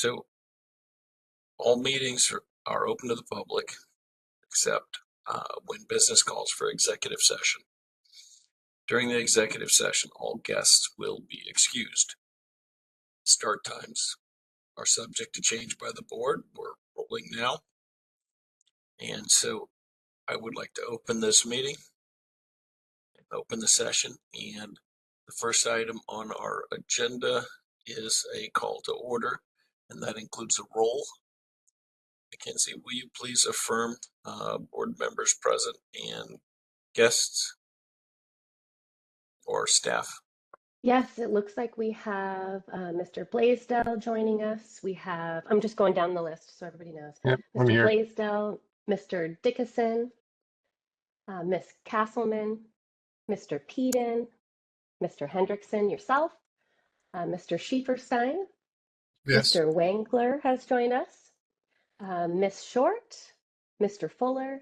So all meetings are open to the public, except when business calls for executive session. During the executive session, all guests will be excused. Start times are subject to change by the board. We're rolling now. And so I would like to open this meeting, open the session, and the first item on our agenda is a call to order, and that includes a roll. Mackenzie, will you please affirm board members present and guests or staff? Yes, it looks like we have Mr. Blaisdell joining us. We have, I'm just going down the list so everybody knows. Yep, I'm Mr. here. Blaisdell, Mr. Dickinson, Miss Castleman, Mr. Peden, Mr. Hendrickson, yourself, Mr. Schieferstein, Yes. Mr. Wangler has joined us, Miss Short, Mr. Fuller,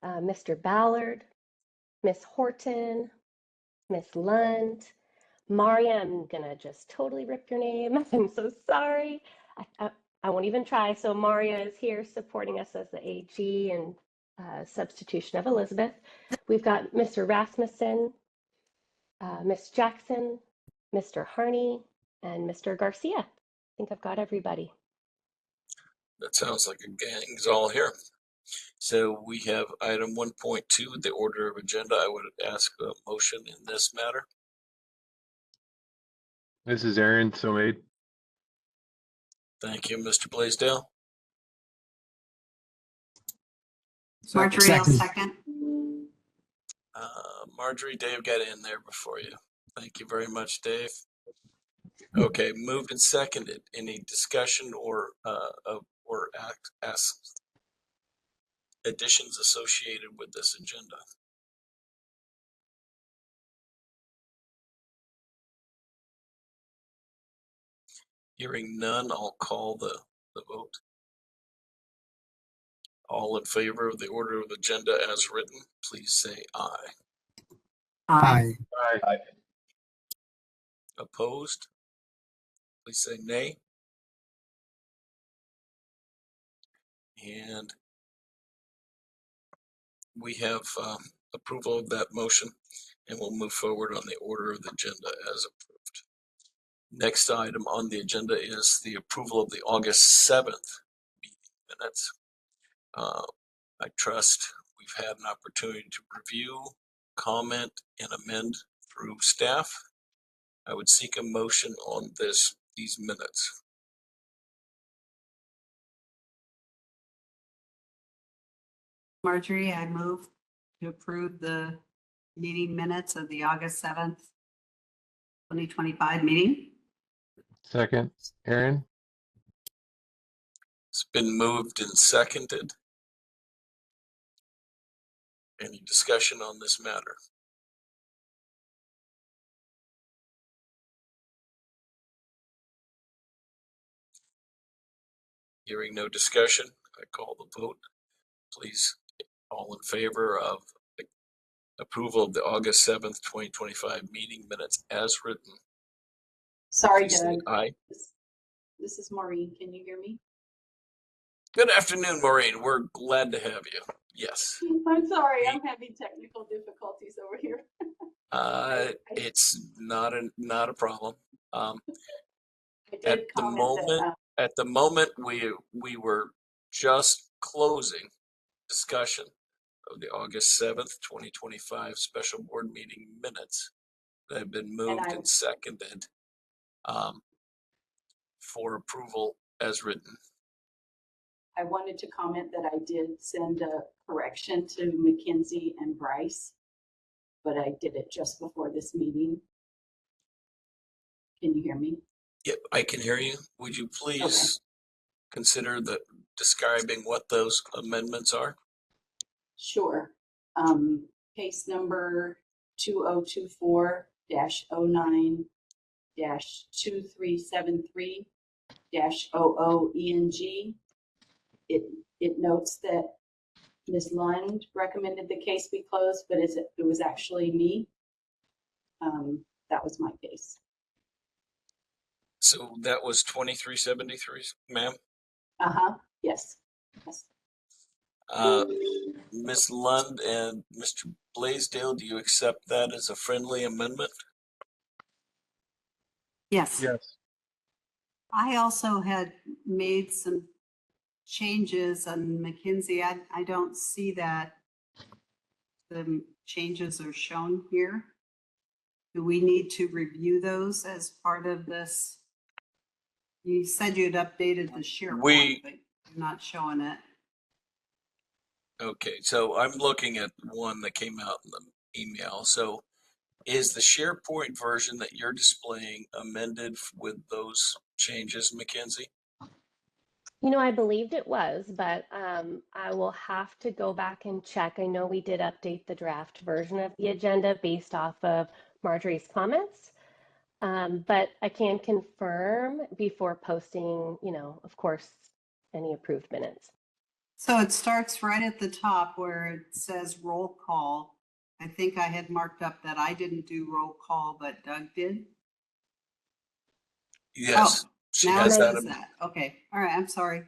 Mr. Ballard, Miss Horton, Miss Lund, Maria, I'm gonna just totally rip your name. I'm so sorry. I won't even try. So Maria is here supporting us as the AG and substitution of Elizabeth. We've got Mr. Rasmussen, Miss Jackson, Mr. Harney, and Mr. Garcia. I think I've got everybody. That sounds like a gang's all here. So we have item 1.2, the order of agenda. I would ask a motion in this matter. This is Aaron, so made. Thank you, Mr. Blaisdell. Marjorie, I'll second. Marjorie, Dave got in there before you. Thank you very much, Dave. Okay, moved and seconded. Any discussion or additions associated with this agenda? Hearing none, I'll call the vote. All in favor of the order of agenda as written, please say aye. Aye. Aye. Opposed? Please say nay. And we have approval of that motion, and we'll move forward on the order of the agenda as approved. Next item on the agenda is the approval of the August 7th meeting minutes. I trust we've had an opportunity to review, comment, and amend through staff. I would seek a motion on these minutes. Marjorie, I move to approve the meeting minutes of the August 7th, 2025 meeting. Second, Aaron. It's been moved and seconded. Any discussion on this matter? Hearing no discussion, I call the vote. Please, all in favor of approval of the August 7th, 2025 meeting minutes as written. Sorry, Please say Doug. aye. This is Maureen. Can you hear me? Good afternoon, Maureen. We're glad to have you. Yes. I'm sorry. I'm having technical difficulties over here. It's not a problem. I did At the comment moment, we were just closing discussion of the August 7th, 2025 special board meeting minutes that have been moved and seconded for approval as written. I wanted to comment that I did send a correction to Mackenzie and Bryce, but I did it just before this meeting. Can you hear me? Yep, I can hear you. Would you please consider describing what those amendments are? Sure. Case number 2024-09-2373-00ENG. It notes that Ms. Lund recommended the case be closed, but it was actually me. That was my case. So that was 2373, ma'am. Yes. Yes. Ms. Lund and Mr. Blaisdell, do you accept that as a friendly amendment? Yes. Yes. I also had made some changes on McKinsey. I don't see that the changes are shown here. Do we need to review those as part of this? You said you had updated the SharePoint, but you're not showing it. Okay, so I'm looking at one that came out in the email. So is the SharePoint version that you're displaying amended with those changes, Mackenzie? You know, I believed it was, but I will have to go back and check. I know we did update the draft version of the agenda based off of Marjorie's comments, but I can confirm before posting, you know, of course, any approved minutes. So it starts right at the top where it says roll call. I think I had marked up that I didn't do roll call, but Doug did. Yes, she Now it has that. says that. Okay, all right, I'm sorry.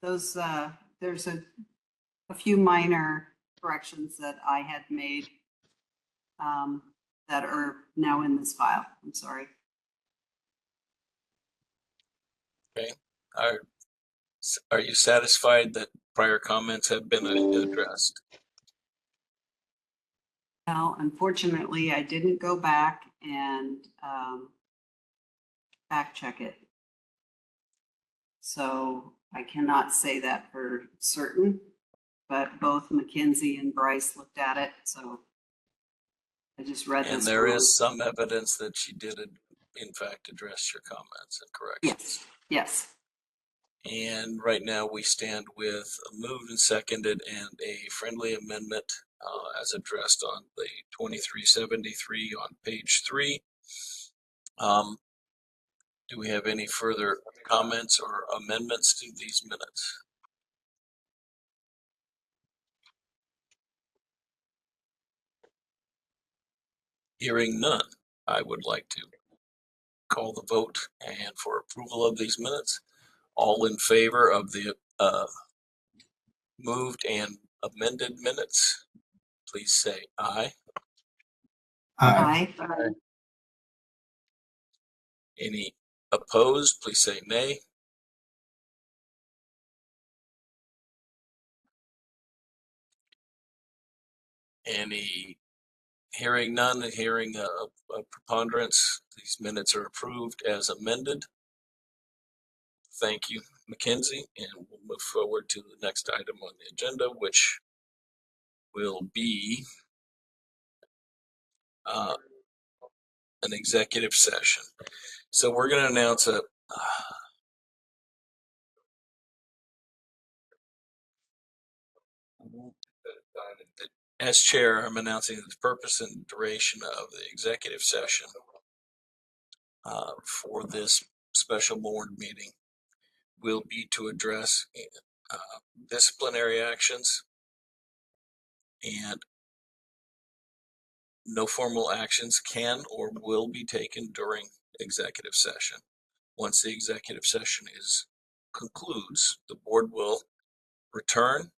There's a few minor corrections that I had made that are now in this file. I'm sorry. Okay. Are you satisfied that prior comments have been addressed? Well, unfortunately, I didn't go back and fact check it. So I cannot say that for certain, but both Mackenzie and Bryce looked at it, so I just read And this. there wrong. is some evidence that she did, in fact, address your comments and corrections. Yes. And right now we stand with a moved and seconded and a friendly amendment as addressed on the 2373 on page 3. Do we have any further comments or amendments to these minutes? Hearing none, I would like to call the vote and for approval of these minutes. All in favor of the moved and amended minutes, please say aye. Aye. Any opposed, please say nay. Any hearing none, hearing a preponderance, these minutes are approved as amended. Thank you, Mackenzie, and we'll move forward to the next item on the agenda, which will be an executive session. So we're going to announce as chair, I'm announcing the purpose and duration of the executive session for this special board meeting will be to address disciplinary actions, and no formal actions can or will be taken during executive session. Once the executive session concludes, the board will return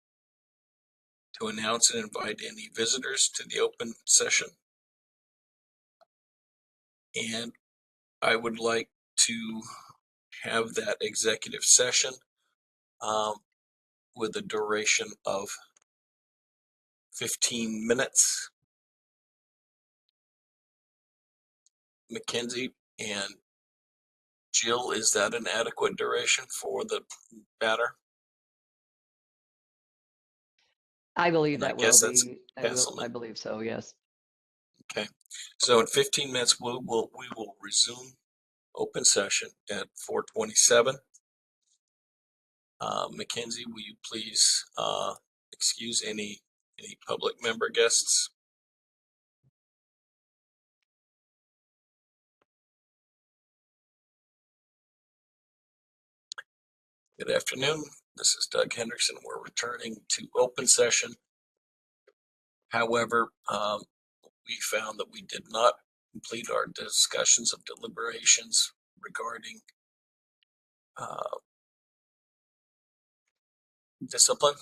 to announce and invite any visitors to the open session. And I would like to have that executive session with a duration of 15 minutes. Mackenzie and Jill, is that an adequate duration for the matter? I believe And I that will guess that's be, I Castleman. believe so, yes. Okay, so in 15 minutes, we will resume open session at 4:27. Mackenzie, will you please excuse any public member guests? Good afternoon. This is Doug Hendrickson. We're returning to open session. However, we found that we did not complete our discussions of deliberations regarding discipline.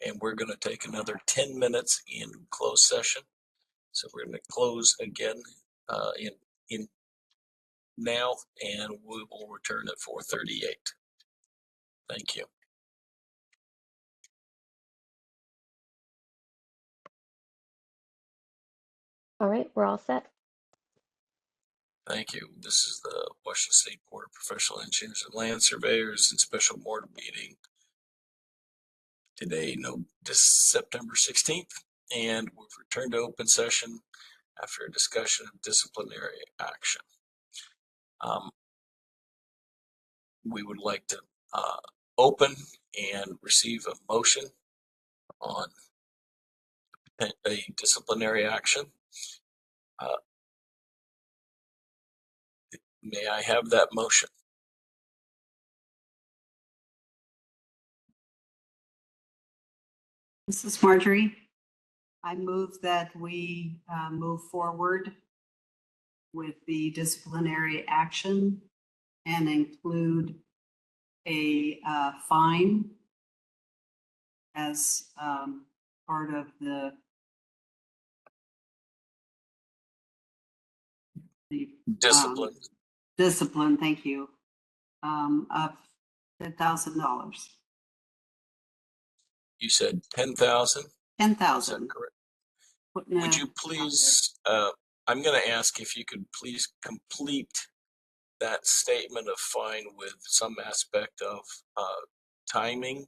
And we're going to take another 10 minutes in closed session. So we're going to close again in now, and we will return at 4:38. Thank you. All right, we're all set. Thank you. This is the Washington State Board of Professional Engineers and Land Surveyors and special board meeting today, this September 16th, and we've returned to open session after a discussion of disciplinary action. We would like to open and receive a motion on a disciplinary action. May I have that motion? This is Marjorie. I move that we move forward with the disciplinary action and include a fine as part of the Discipline. discipline, thank you, of $10,000. You said 10,000? 10,000. Is that correct? Would you please, I'm going to ask if you could please complete that statement of fine with some aspect of timing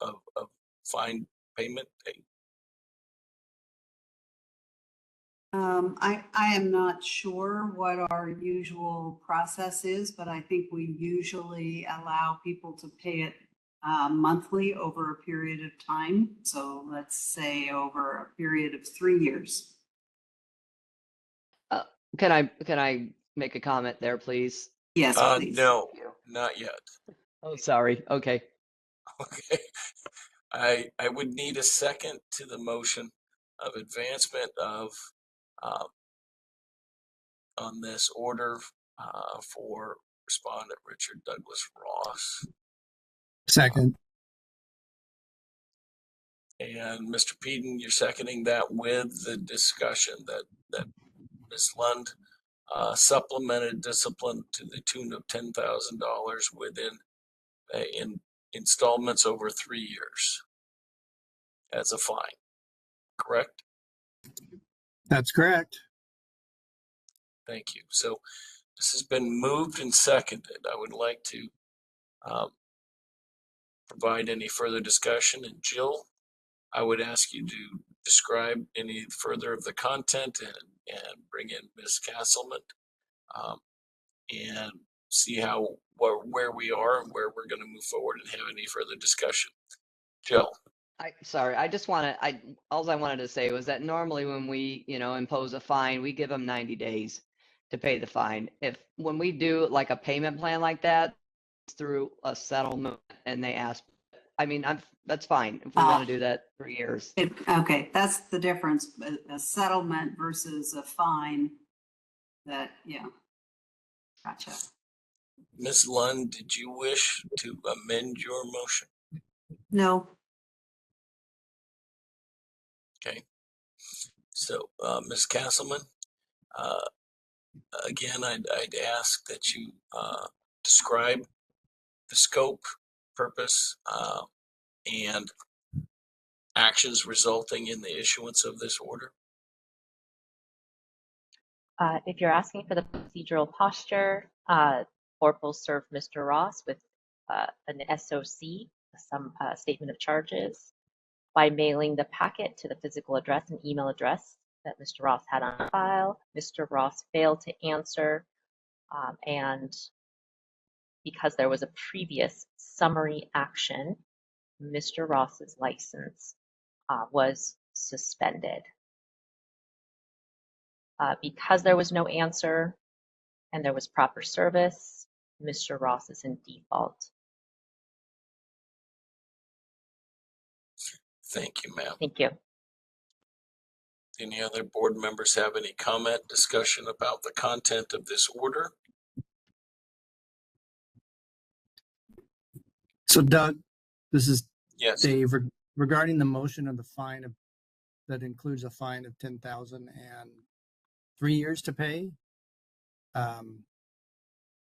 of fine payment. I am not sure what our usual process is, but I think we usually allow people to pay it monthly over a period of time. So let's say over a period of 3 years. Can I make a comment there, please? Yes, please. No, not yet. Oh, sorry. Okay. Okay. I would need a second to the motion of advancement of on this order for respondent Richard Douglas Ross. Second. And Mr. Peden, you're seconding that with the discussion that Ms. Lund supplemented discipline to the tune of $10,000 within in installments over 3 years as a fine, correct? That's correct. Thank you. So this has been moved and seconded. I would like to provide any further discussion. And Jill, I would ask you to describe any further of the content and bring in Ms. Castleman and see where we are and where we're going to move forward and have any further discussion. Jill. Sorry, all I wanted to say was that normally when we, impose a fine, we give them 90 days to pay the fine. When we do like a payment plan like that, it's through a settlement and they ask, that's fine if we want to do that for years. Okay, that's the difference, a settlement versus a fine that, gotcha. Ms. Lund, did you wish to amend your motion? No. Okay. So, Ms. Castleman, again, I'd ask that you describe the scope, purpose, and actions resulting in the issuance of this order. If you're asking for the procedural posture, Corporal served Mr. Ross with an SOC, some statement of charges, by mailing the packet to the physical address and email address that Mr. Ross had on file. Mr. Ross failed to answer, and because there was a previous summary action, Mr. Ross's license was suspended. Because there was no answer and there was proper service, Mr. Ross is in default. Thank you, ma'am. Thank you. Any other board members have any comment, discussion about the content of this order? So Doug, this is Yes, Dave. Regarding the motion of the fine that includes a fine of 10,000 and 3 years to pay.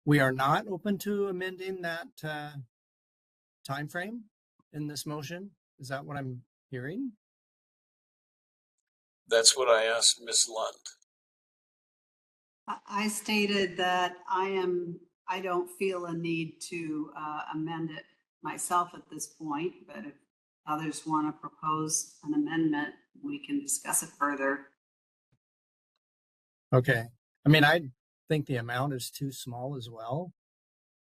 We are not open to amending that time frame in this motion. Is that what I'm hearing? that's what I asked Ms. Lund. I stated that I don't feel a need to amend it myself at this point, but if others want to propose an amendment, we can discuss it further. Okay. I mean, I think the amount is too small as well.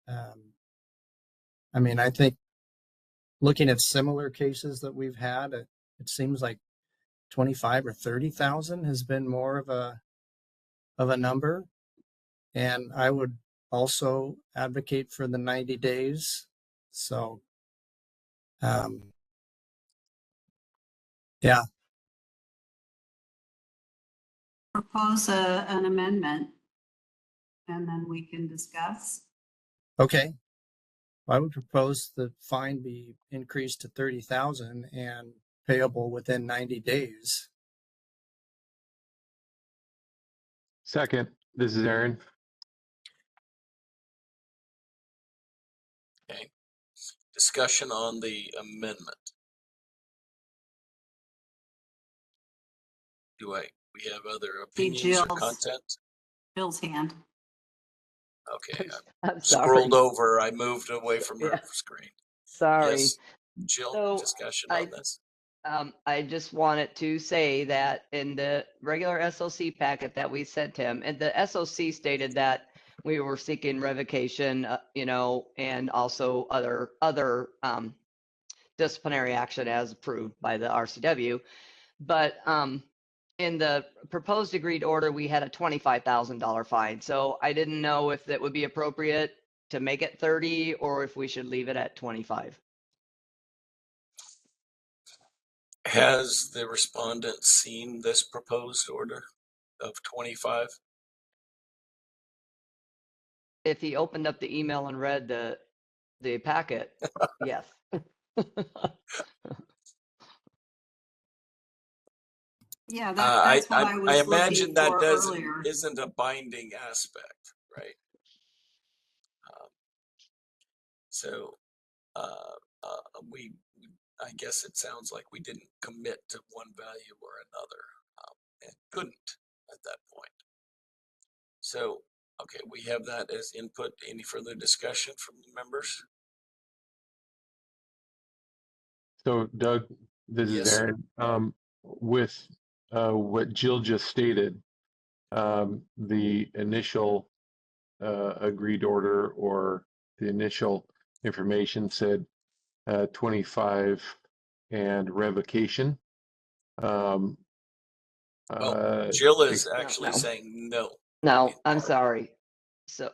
I mean, I think looking at similar cases that we've had, it seems like 25 or 30,000 has been more of a number. And I would also advocate for the 90 days. So, yeah. Propose an amendment and then we can discuss. Okay. I would propose the fine be increased to 30,000 and payable within 90 days. Second, this is Aaron. Okay. Discussion on the amendment. We have other See opinions or content? Jill's hand. Okay, I'm scrolled sorry. over. I moved away from her Yeah, screen. sorry. Yes, Jill, So discussion I on this? I just wanted to say that in the regular SOC packet that we sent him, and the SOC stated that we were seeking revocation, and also other disciplinary action as approved by the RCW. But in the proposed agreed order, we had a $25,000 fine. So I didn't know if that would be appropriate to make it 30 or if we should leave it at 25. Has the respondent seen this proposed order of 25? If he opened up the email and read the packet, yes. Yeah, that's what I I was imagine looking that for earlier. isn't a binding aspect, right? So we, I guess it sounds like we didn't commit to one value or another, and couldn't at that point. So, okay, we have that as input. Any further discussion from the members? So Doug, this is Yes, Aaron. With what Jill just stated, the initial agreed order or the initial information said 25 and revocation. well, Uh, Jill is No, actually no, saying no. no, I'm sorry. So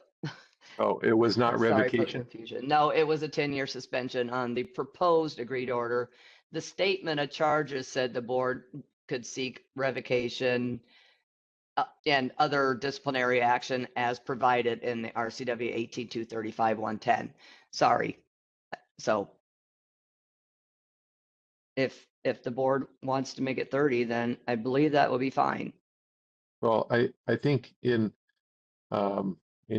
oh, it was not sorry for the revocation. confusion. No, it was a 10-year suspension on the proposed agreed order. The statement of charges said the board could seek revocation and other disciplinary action as provided in the RCW 18235-110. Sorry. So if the board wants to make it 30, then I believe that will be fine. Well, I think in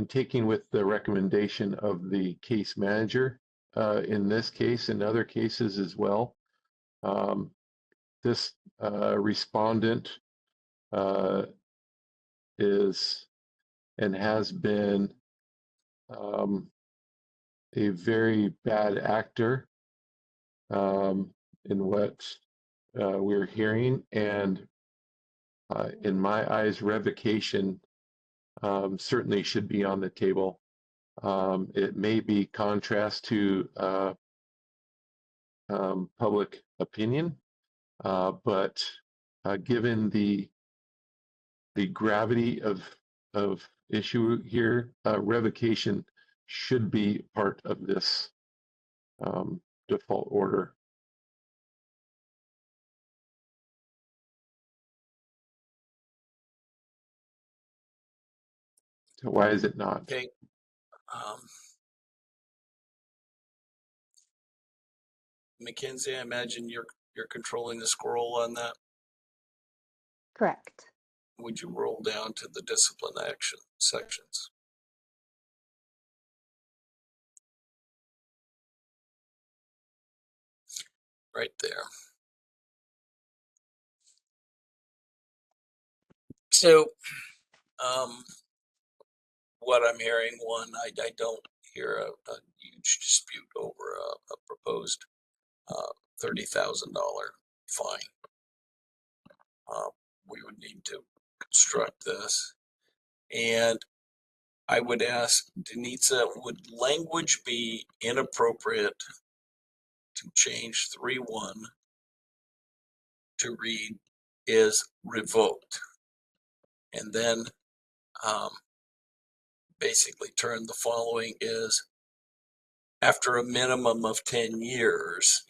taking with the recommendation of the case manager, in this case and other cases as well, this respondent is and has been a very bad actor in what we're hearing, and in my eyes, revocation certainly should be on the table. It may be contrast to public opinion, but given the gravity of issue here, revocation should be part of this default order. So why is it not? Okay. Mackenzie, I imagine you're controlling the scroll on that. Correct. Would you roll down to the discipline action sections? Right there. So, what I'm hearing, one, I don't hear a huge dispute over a proposed $30,000 fine. We would need to construct this. And I would ask Denitza, would language be inappropriate to change 3.1 to read is revoked? And then basically turn the following is after a minimum of 10 years,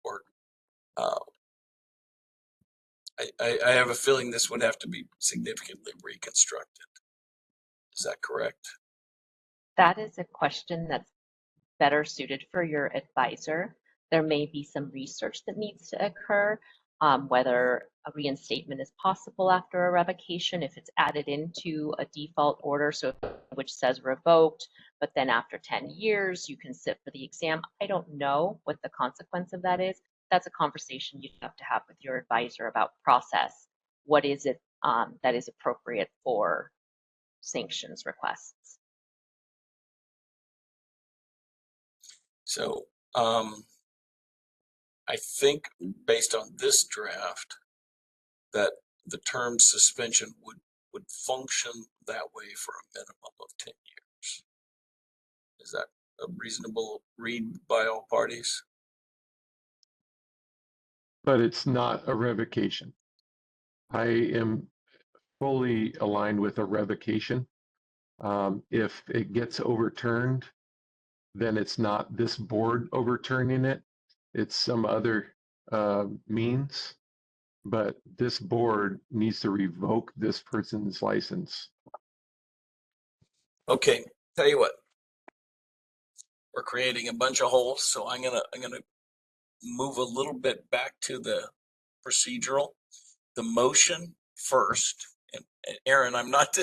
or I have a feeling this would have to be significantly reconstructed. Is that correct? That is a question that's better suited for your advisor. There may be some research that needs to occur, whether a reinstatement is possible after a revocation, if it's added into a default order, so which says revoked, but then after 10 years, you can sit for the exam. I don't know what the consequence of that is. That's a conversation you'd have to have with your advisor about process. What is it that is appropriate for sanctions requests? So I think based on this draft that the term suspension would function that way for a minimum of 10 years. Is that a reasonable read by all parties? But it's not a revocation. I am fully aligned with a revocation. If it gets overturned, then it's not this board overturning it. It's some other means, but this board needs to revoke this person's license. Okay, tell you what. We're creating a bunch of holes, so I'm gonna move a little bit back to the procedural. The motion first, and Aaron, I'm not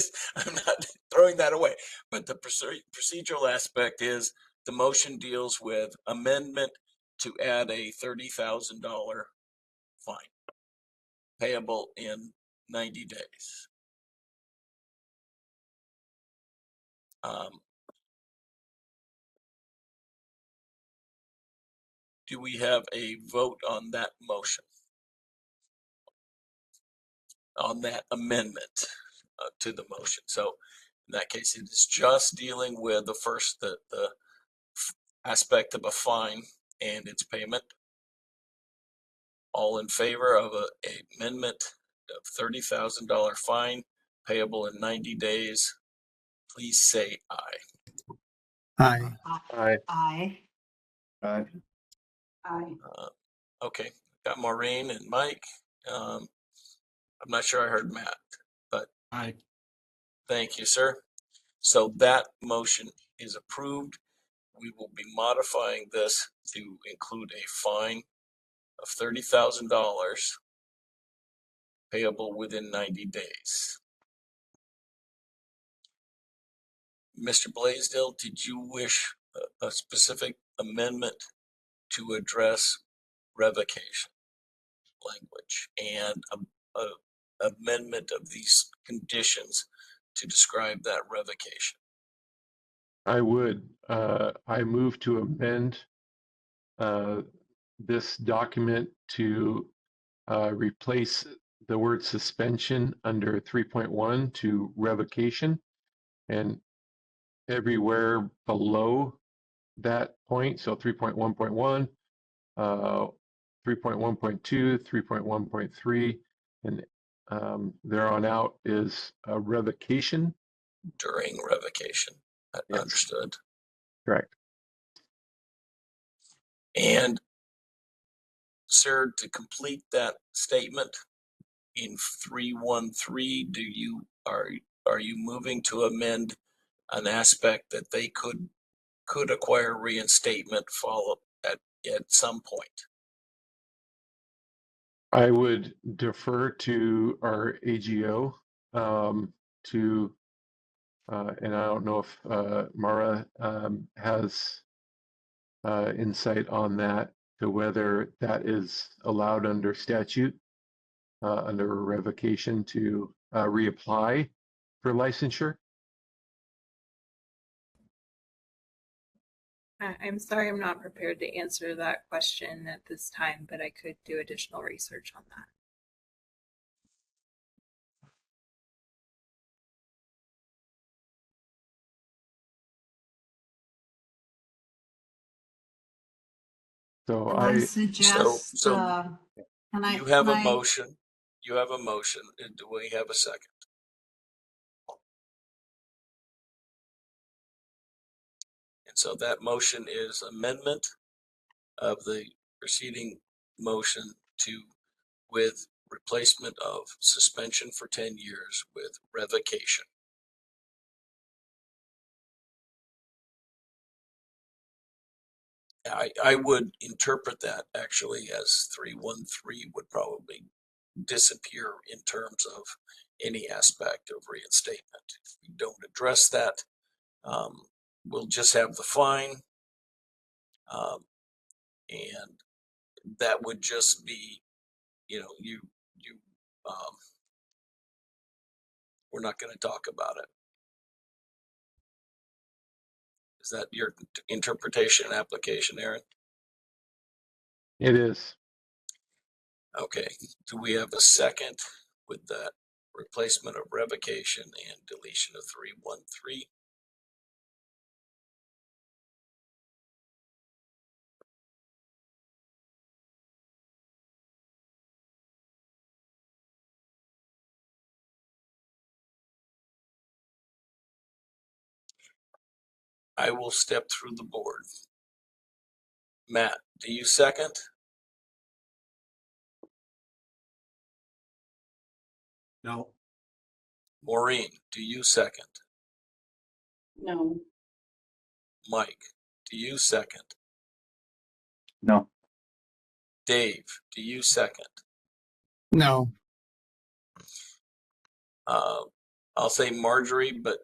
throwing that away, but the procedural aspect is the motion deals with amendment to add a $30,000 fine payable in 90 days. Do we have a vote on that motion? On that amendment to the motion? So in that case, it is just dealing with the first, the aspect of a fine and its payment. All in favor of a amendment of $30,000 fine payable in 90 days, please say aye. Aye. Aye. Aye. Aye. Aye. Okay, got Maureen and Mike. I'm not sure I heard Matt, but Aye. thank you, sir. So that motion is approved. We will be modifying this to include a fine of $30,000 payable within 90 days. Mr. Blaisdell, did you wish a specific amendment to address revocation language and a amendment of these conditions to describe that revocation? I would. I move to amend this document to replace the word suspension under 3.1 to revocation, and everywhere below that point, so 3.1.1, 3.1.2, 3.1.3, and there on out is a revocation. During revocation. Yes. Understood. Correct. And sir, to complete that statement in 3.1.3, are you moving to amend an aspect that they could acquire reinstatement follow at at some point. I would defer to our AGO to, and I don't know if Mara has insight on that, to whether that is allowed under statute, under revocation to reapply for licensure. I'm sorry, I'm not prepared to answer that question at this time, but I could do additional research on that. So Can I I, suggest, So can I, you have can a I- motion. You have a motion. Do we have a second? And so that motion is amendment of the preceding motion to, with replacement of suspension for 10 years with revocation. I would interpret that actually as 313 would probably disappear in terms of any aspect of reinstatement. If we don't address that, we'll just have the fine, and that would just be, we're not going to talk about it. Is that your interpretation and application, Aaron? it is. Okay. Do we have a second with that replacement of revocation and deletion of 313? I will step through the board. Matt, do you second? No. Maureen, do you second? No. Mike, do you second? No. Dave, do you second? No. I'll say Marjorie, but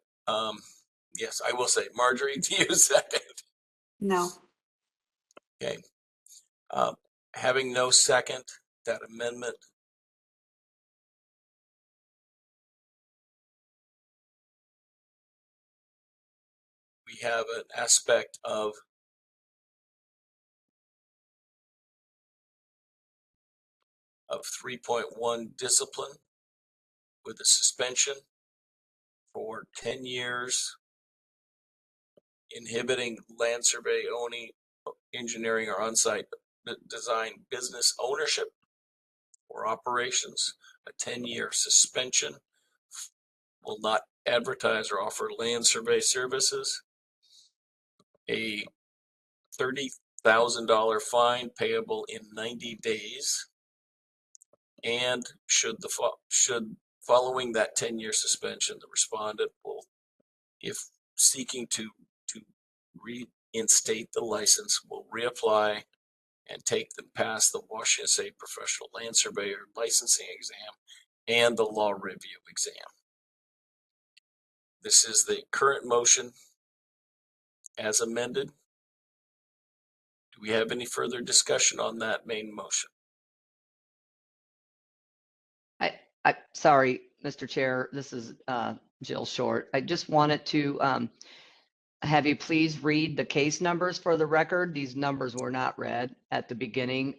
yes, I will say Marjorie, do you second? no, Okay. Having no second, that amendment we have an aspect of of 3.1 discipline with a suspension for 10 years, inhibiting land survey owning, engineering, or on-site design business ownership or operations, a 10-year suspension, will not advertise or offer land survey services, a $30,000 fine payable in 90 days, and should following that 10-year suspension, the respondent will, if seeking to reinstate the license, will reapply and take them past the Washington State Professional Land Surveyor licensing exam and the law review exam. This is the current motion as amended. Do we have any further discussion on that main motion? Sorry, Mr. Chair, this is Jill Short. I just wanted to have you please read the case numbers for the record. These numbers were not read at the beginning.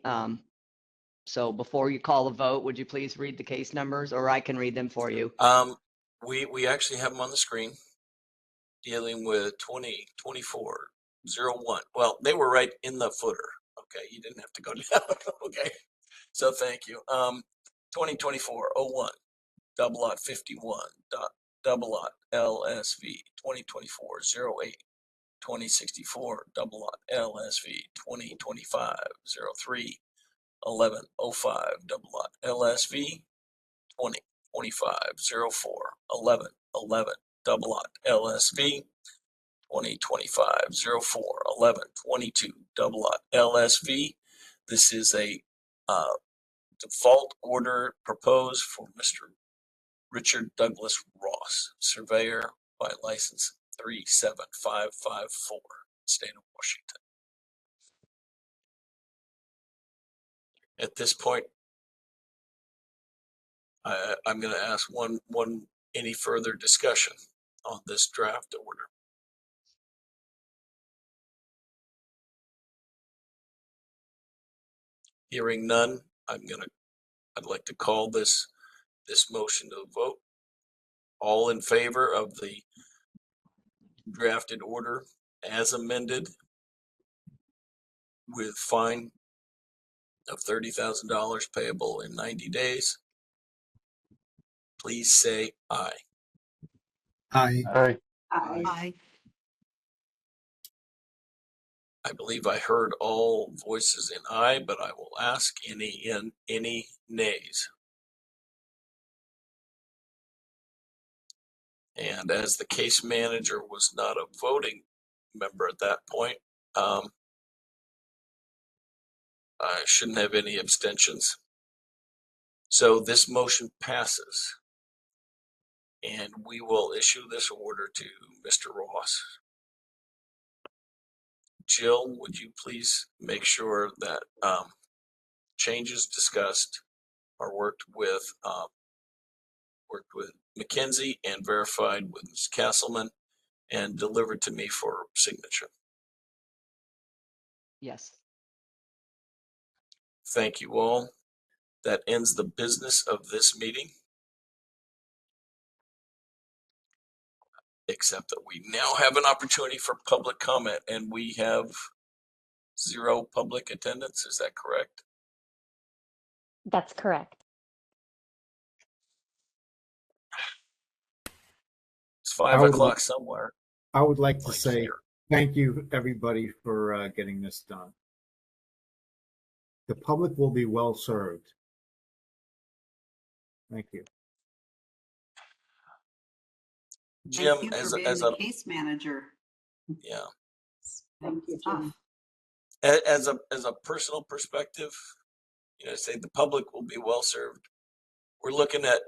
So before you call the vote, would you please read the case numbers, or I can read them for you? We actually have them on the screen, dealing with 2024-01. Well, they were right in the footer. Okay, you didn't have to go down. Okay, so thank you. 2024-01, double lot 51, double lot LSV, 2024-08, 2064, double lot LSV, 2025-03, 1105, double lot LSV, 2025-04, 1111, double lot LSV, 2025-04-11-22 LSV. This is a default order proposed for Mr. Richard Douglas Ross, surveyor by license 37554, state of Washington. At this point, I'm going to ask any further discussion on this draft order. Hearing none, I'd like to call this motion to a vote. All in favor of the drafted order as amended with fine of $30,000 payable in 90 days, please say aye. Aye. Aye. Aye. I believe I heard all voices in aye, but I will ask any nays. And as the case manager was not a voting member at that point, I shouldn't have any abstentions. So this motion passes, and we will issue this order to Mr. Ross. Jill, would you please make sure that changes discussed are worked with Mackenzie and verified with Ms. Castleman and delivered to me for signature? Yes. Thank you all. That ends the business of this meeting, except that we now have an opportunity for public comment, and we have 0 public attendance. Is that correct? That's correct. It's 5 o'clock somewhere. I would like to Like say here. thank you, everybody, for getting this done. The public will be well served. Thank you. Jim, Thank you as for being a the case manager. yeah, Thank you, Tough. Jim. as a personal perspective, say the public will be well served. We're looking at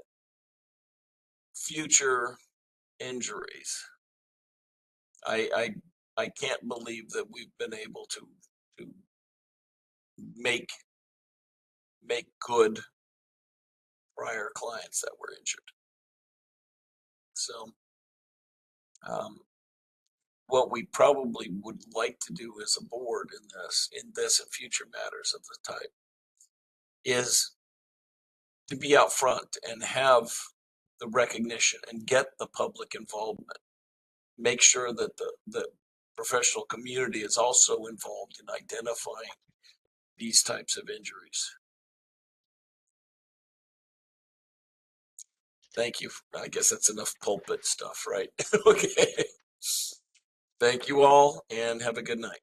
future injuries. I can't believe that we've been able to make good prior clients that were injured. So what we probably would like to do as a board in this and future matters of the type is to be out front and have the recognition and get the public involvement. Make sure that the professional community is also involved in identifying these types of injuries. Thank you. I guess that's enough pulpit stuff, right? Okay. Thank you all and have a good night.